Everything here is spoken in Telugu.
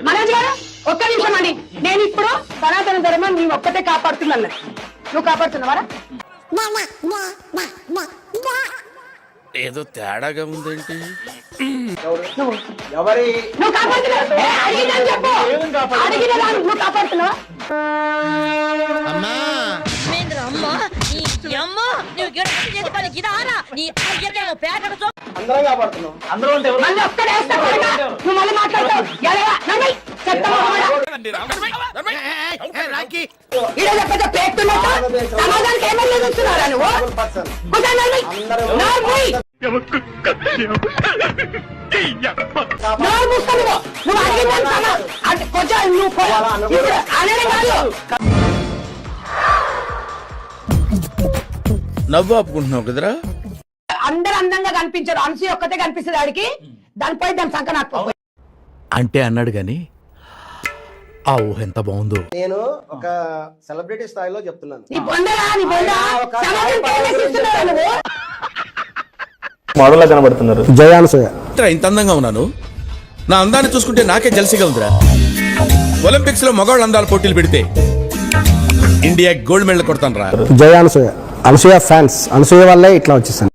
మనోజ్ గారు ఒక్క నిమిషం అండి. నేను ఇప్పుడు సనాతన ధర్మం నీ ఒక్కటే కాపాడుతున్నాను. నువ్వు కాపాడుతున్నావారా? ఏదో తేడాగా ఉందేంటి? నువ్వు కాపాడుతున్నావా? నువ్వు కాపాడుతున్నావా? మళ్ళీ ఒక్కడేస్తా నువ్వు మళ్ళీ మాట్లాడతావు. సమాధానికి ఏమన్నా చూస్తున్నారా నువ్వు? నువ్వు అడిగిందని కొంచెం అనేది కాదు. నవ్వు ఆపుకుంటున్నావు కదరా? అందరు అందంగా కనిపించారు, అనసూయ ఒక్కతే కనిపిస్తుంది ఆడికి. దానిపై దాని సంఖ నాకు అంటే అన్నాడు గాని ఆ ఊహ ఎంత బాగుందో. నేను ఒక సెలబ్రిటీ స్థాయిలో చెప్తున్నాను. మోడల్ లా కనబడుతున్నారు. జయానసూయ ఇంత అందంగా ఉన్నాను, నా అందాన్ని చూసుకుంటే నాకే జలసిగా ఉందిరా. ఒలింపిక్స్ లో మగవాళ్ళ అందాల పోటీలు పెడితే ఇండియా గోల్డ్ మెడల్ కొడతాను రా. జయానసూయ అనసూయ ఫ్యాన్స్, అనసూయ వల్లే ఇట్లా వచ్చేసాను.